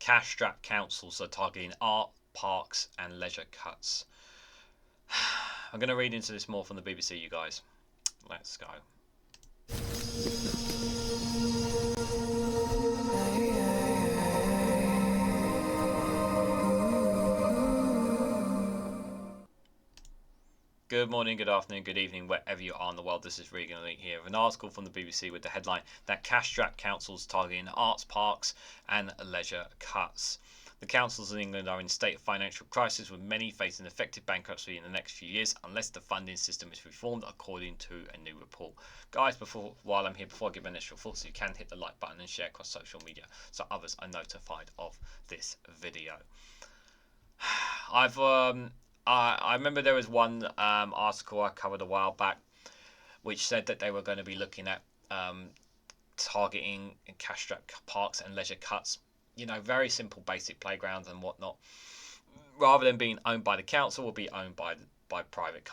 cash-strapped councils are targeting art, parks and leisure cuts. I'm going to read into this more from the BBC, you guys. Let's go. Good morning, good afternoon, good evening, wherever you are in the world. This is Reganelite here with an article from the BBC with the headline that cash-strapped councils targeting arts, parks and leisure cuts. The councils in England are in a state of financial crisis, with many facing effective bankruptcy in the next few years unless the funding system is reformed, according to a new report. Guys, before I give my initial thoughts, you can hit the like button and share across social media so others are notified of this video. I remember there was one article I covered a while back which said that they were going to be looking at targeting cash-strapped parks and leisure cuts. You know, very simple, basic playgrounds and whatnot, rather than being owned by the council, will be owned by private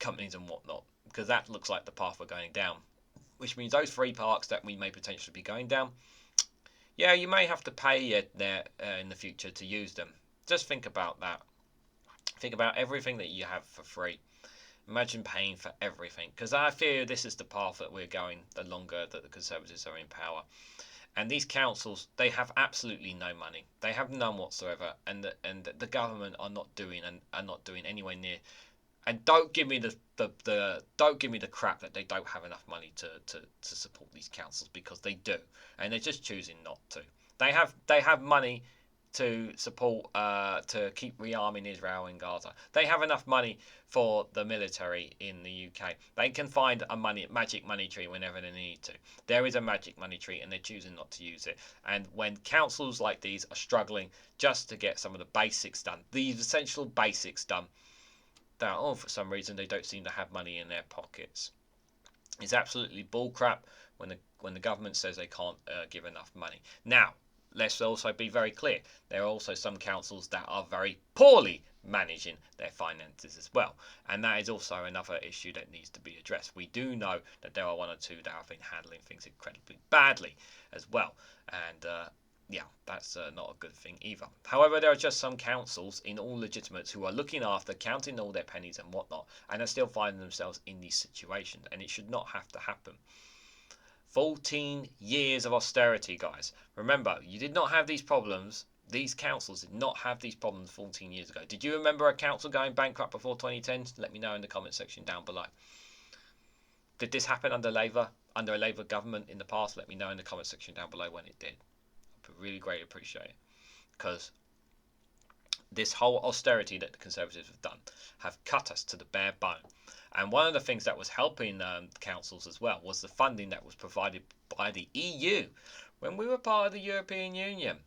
companies and whatnot, because that looks like the path we're going down. Which means those free parks that we may potentially be going down, yeah, you may have to pay there in the future to use them. Just think about that. Think about everything that you have for free. Imagine paying for everything, because I fear this is the path that we're going the longer that the Conservatives are in power. And these councils, they have absolutely no money. They have none whatsoever, and the government are not doing anywhere near. And don't give me the crap that they don't have enough money to support these councils, because they do, and they're just choosing not to. They have money to support to keep rearming Israel and Gaza. They have enough money for the military in the UK. They can find a magic money tree whenever they need to. There is a magic money tree, and they're choosing not to use it. And when councils like these are struggling just to get some of the basics done, these essential basics done, that for some reason they don't seem to have money in their pockets. It's absolutely bullcrap when the government says they can't give enough money. Now, let's also be very clear. There are also some councils that are very poorly managing their finances as well. And that is also another issue that needs to be addressed. We do know that there are one or two that have been handling things incredibly badly as well. And yeah, that's not a good thing either. However, there are just some councils, in all legitimate, who are looking after, counting all their pennies and whatnot, and are still finding themselves in these situations. And it should not have to happen. 14 years of austerity, guys. Remember, you did not have these problems. These councils did not have these problems 14 years ago. Did you remember a council going bankrupt before 2010? Let me know in the comment section down below. Did this happen under a Labour government in the past? Let me know in the comment section down below when it did. I'd really greatly appreciate it, because this whole austerity that the Conservatives have done have cut us to the bare bone. And one of the things that was helping councils as well was the funding that was provided by the EU when we were part of the European Union.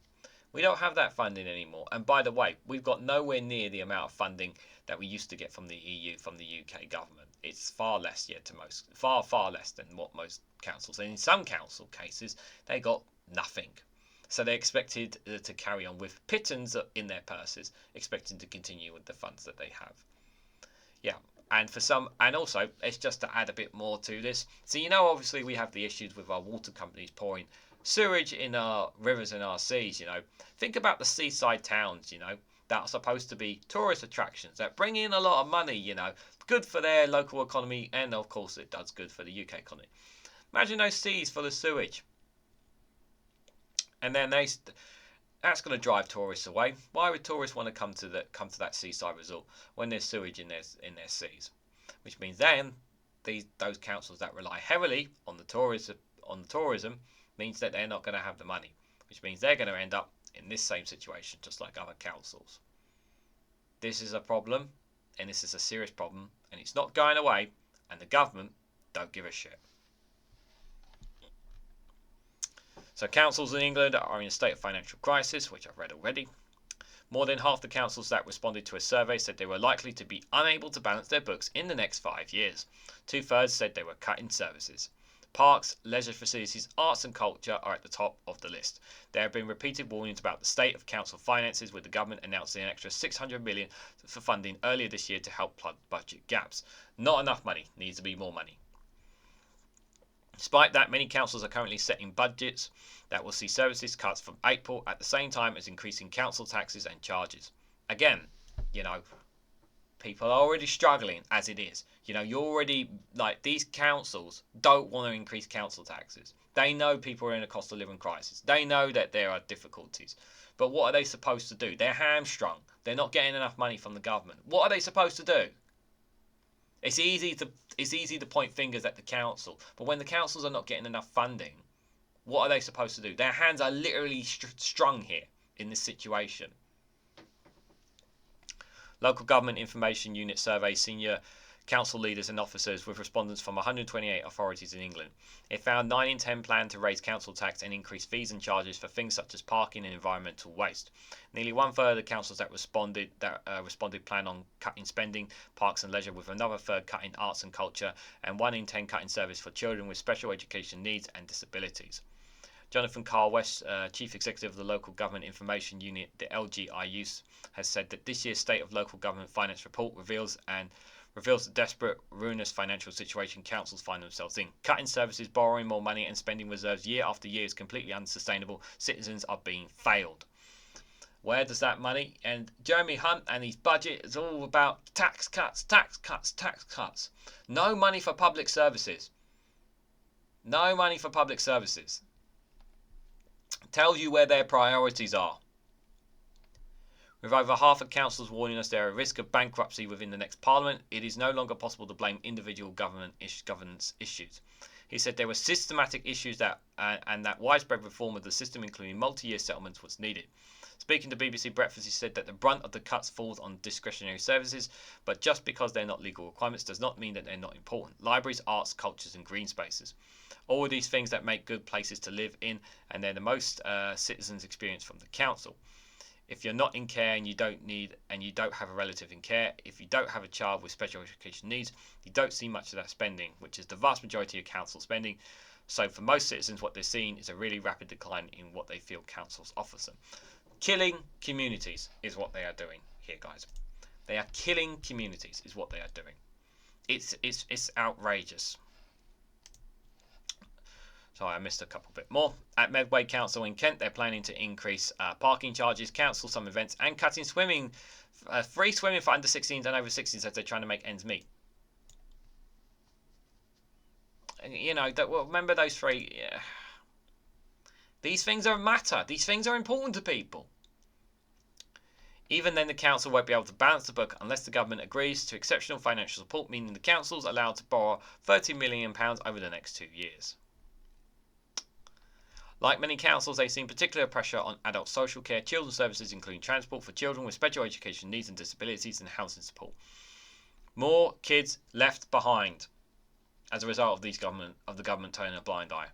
We don't have that funding anymore. And by the way, we've got nowhere near the amount of funding that we used to get from the EU, from the UK government. It's far less yet far less than what most councils. And in some council cases, they got nothing. So they expected to carry on with pittance in their purses, expecting to continue with the funds that they have. Yeah. And for some, and also, it's just to add a bit more to this. So, you know, obviously we have the issues with our water companies pouring sewage in our rivers and our seas, you know. Think about the seaside towns, you know, that are supposed to be tourist attractions that bring in a lot of money, you know. Good for their local economy, and of course it does good for the UK economy. Imagine those seas full of sewage. And then that's going to drive tourists away. Why would tourists want to come to that seaside resort when there's sewage in their seas? Which means then those councils that rely heavily on the tourism means that they're not going to have the money, which means they're going to end up in this same situation just like other councils. This is a problem, and this is a serious problem, and it's not going away, and the government don't give a shit. So councils in England are in a state of financial crisis, which I've read already. More than half the councils that responded to a survey said they were likely to be unable to balance their books in the next 5 years. 2/3 said they were cutting services. Parks, leisure facilities, arts and culture are at the top of the list. There have been repeated warnings about the state of council finances, with the government announcing an extra $600 million for funding earlier this year to help plug budget gaps. Not enough money, needs to be more money. Despite that, many councils are currently setting budgets that will see services cuts from April at the same time as increasing council taxes and charges. Again, you know, people are already struggling as it is. You're already, like, these councils don't want to increase council taxes. They know people are in a cost of living crisis. They know that there are difficulties. But what are they supposed to do? They're hamstrung. They're not getting enough money from the government. What are they supposed to do? It's easy to point fingers at the council, but when the councils are not getting enough funding, what are they supposed to do? Their hands are literally strung here in this situation. Local Government Information Unit survey senior council leaders and officers with respondents from 128 authorities in England. It found 9 in 10 plan to raise council tax and increase fees and charges for things such as parking and environmental waste. Nearly 1/3 of the councils that responded plan on cutting spending, parks and leisure, with another third cutting arts and culture, and 1 in 10 cutting service for children with special education needs and disabilities. Jonathan Carl West, Chief Executive of the Local Government Information Unit, the LGIUS, has said that this year's State of Local Government Finance Report reveals the desperate, ruinous financial situation councils find themselves in. Cutting services, borrowing more money and spending reserves year after year is completely unsustainable. Citizens are being failed. Where does that money? And Jeremy Hunt and his budget is all about tax cuts, tax cuts, tax cuts. No money for public services. No money for public services. Tells you where their priorities are. With over half of councils warning us there are a risk of bankruptcy within the next parliament, it is no longer possible to blame individual governance issues. He said there were systematic issues and that widespread reform of the system, including multi-year settlements, was needed. Speaking to BBC Breakfast, he said that the brunt of the cuts falls on discretionary services, but just because they're not legal requirements does not mean that they're not important. Libraries, arts, cultures and green spaces. All of these things that make good places to live in, and they're the most citizens experience from the council. If you're not in care and you don't have a relative in care, if you don't have a child with special education needs, you don't see much of that spending, which is the vast majority of council spending. So for most citizens, what they're seeing is a really rapid decline in what they feel councils offer them. Killing communities is what they are doing here, guys. They are killing communities is what they are doing. It's outrageous. Sorry, I missed a couple bit more. At Medway Council in Kent, they're planning to increase parking charges, cancel some events, and cutting swimming, free swimming for under 16s and over 16s as they're trying to make ends meet. Remember those three. Yeah. These things are matter. These things are important to people. Even then, the council won't be able to balance the book unless the government agrees to exceptional financial support, meaning the council's allowed to borrow £30 million over the next 2 years. Like many councils, they've seen particular pressure on adult social care, children's services, including transport for children with special education needs and disabilities, and housing support. More kids left behind as a result of the government turning a blind eye.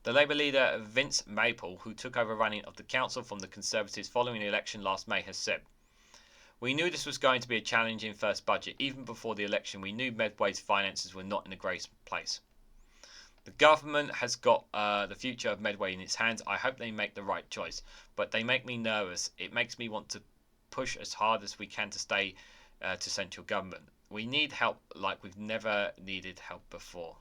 The Labour leader Vince Maple, who took over running of the council from the Conservatives following the election last May, has said, "We knew this was going to be a challenging first budget. Even before the election, we knew Medway's finances were not in a great place. The government has got the future of Medway in its hands. I hope they make the right choice, but they make me nervous. It makes me want to push as hard as we can to stay to central government. We need help like we've never needed help before."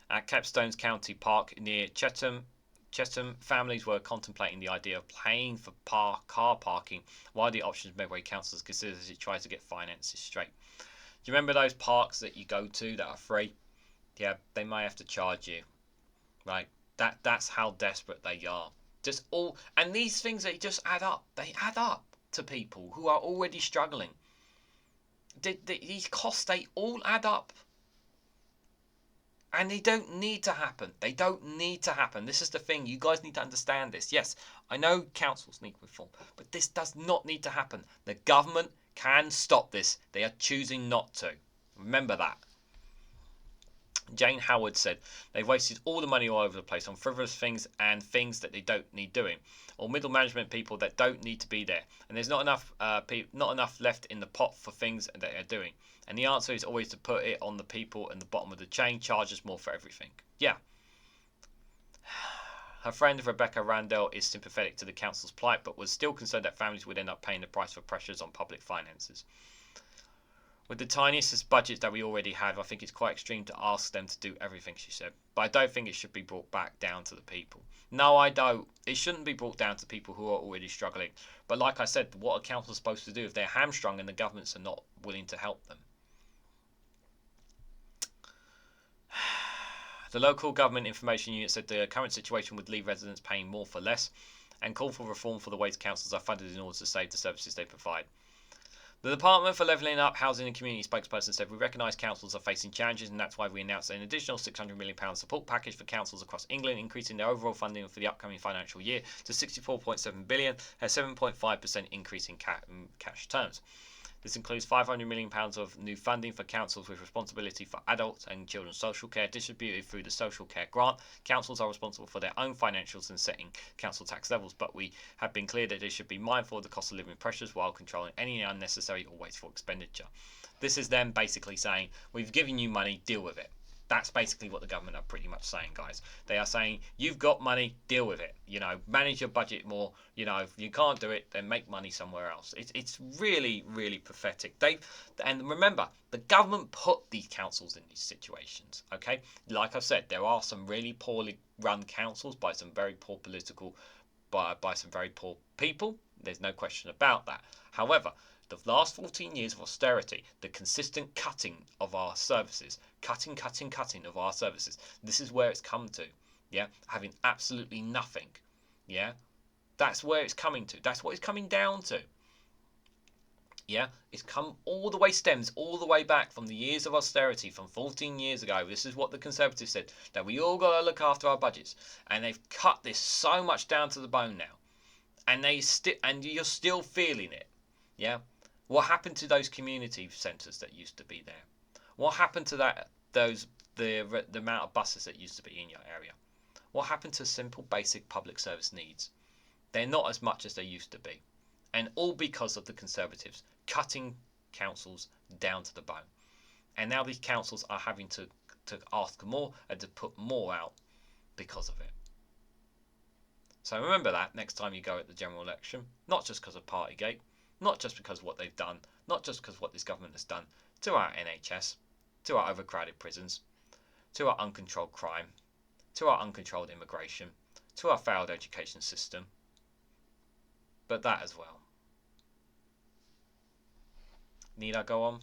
At Capstones County Park near Chesham, families were contemplating the idea of paying for car parking, one of the options Medway Council considers as it tries to get finances straight. Do you remember those parks that you go to that are free? Yeah, they may have to charge you, right? That's how desperate they are. And these things, they just add up. They add up to people who are already struggling. These costs, they all add up. And they don't need to happen. They don't need to happen. This is the thing. You guys need to understand this. Yes, I know councils need reform, but this does not need to happen. The government can stop this. They are choosing not to. Remember that. Jane Howard said, "They've wasted all the money all over the place on frivolous things and things that they don't need doing, or middle management people that don't need to be there. And there's not enough left in the pot for things that they're doing. And the answer is always to put it on the people in the bottom of the chain, charge us more for everything." Yeah. Her friend Rebecca Randell is sympathetic to the council's plight, but was still concerned that families would end up paying the price for pressures on public finances. With the tiniest budgets that we already have, I think it's quite extreme to ask them to do everything, she said. But I don't think it should be brought back down to the people. No, I don't. It shouldn't be brought down to people who are already struggling. But like I said, what are councils supposed to do if they're hamstrung and the governments are not willing to help them? The local government information unit said the current situation would leave residents paying more for less and called for reform for the ways councils are funded in order to save the services they provide. The Department for Levelling Up, Housing and Community spokesperson said, "We recognise councils are facing challenges and that's why we announced an additional £600 million support package for councils across England, increasing their overall funding for the upcoming financial year to £64.7 billion, a 7.5% increase in cash terms. This includes £500 million of new funding for councils with responsibility for adults and children's social care, distributed through the social care grant. Councils are responsible for their own financials and setting council tax levels, but we have been clear that they should be mindful of the cost of living pressures while controlling any unnecessary or wasteful expenditure." This is them basically saying, we've given you money, deal with it. That's basically what the government are pretty much saying, guys. They are saying, you've got money, deal with it. Manage your budget more. If you can't do it, then make money somewhere else. It's really, really pathetic. And remember, the government put these councils in these situations. Okay, like I've said, there are some really poorly run councils by some very poor by some very poor people. There's no question about that. However, the last 14 years of austerity, the consistent cutting of our services, cutting of our services, this is where it's come to. Yeah, having absolutely nothing. Yeah, that's where it's coming to. That's what it's coming down to. Yeah, it's come all the way, stems all the way back from the years of austerity from 14 years ago. This is what the Conservatives said, that we all got to look after our budgets, and they've cut this so much down to the bone now, and you're still feeling it. Yeah. What happened to those community centres that used to be there? What happened to the amount of buses that used to be in your area? What happened to simple basic public service needs? They're not as much as they used to be. And all because of the Conservatives cutting councils down to the bone. And now these councils are having to ask more and to put more out because of it. So remember that next time you go at the general election, not just because of Partygate, not just because of what they've done, not just because of what this government has done to our NHS, to our overcrowded prisons, to our uncontrolled crime, to our uncontrolled immigration, to our failed education system, but that as well. Need I go on?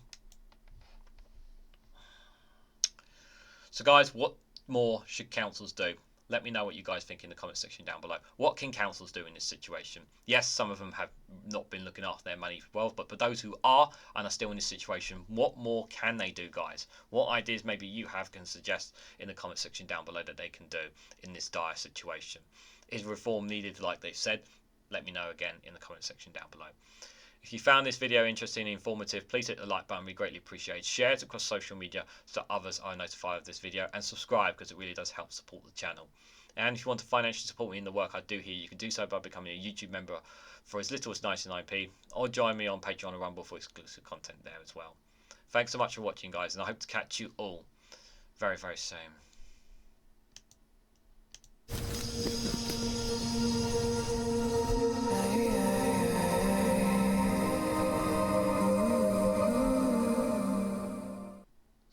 So guys, what more should councils do? Let me know what you guys think in the comment section down below. What can councils do in this situation? Yes, some of them have not been looking after their money well, but for those who are and are still in this situation, what more can they do, guys? What ideas maybe you have can suggest in the comment section down below that they can do in this dire situation? Is reform needed like they've said? Let me know again in the comment section down below. If you found this video interesting and informative, please hit the like button, we greatly appreciate it. Share it across social media so others are notified of this video, and subscribe because it really does help support the channel. And if you want to financially support me in the work I do here, you can do so by becoming a YouTube member for as little as 99p, or join me on Patreon or Rumble for exclusive content there as well. Thanks so much for watching, guys, and I hope to catch you all very, very soon.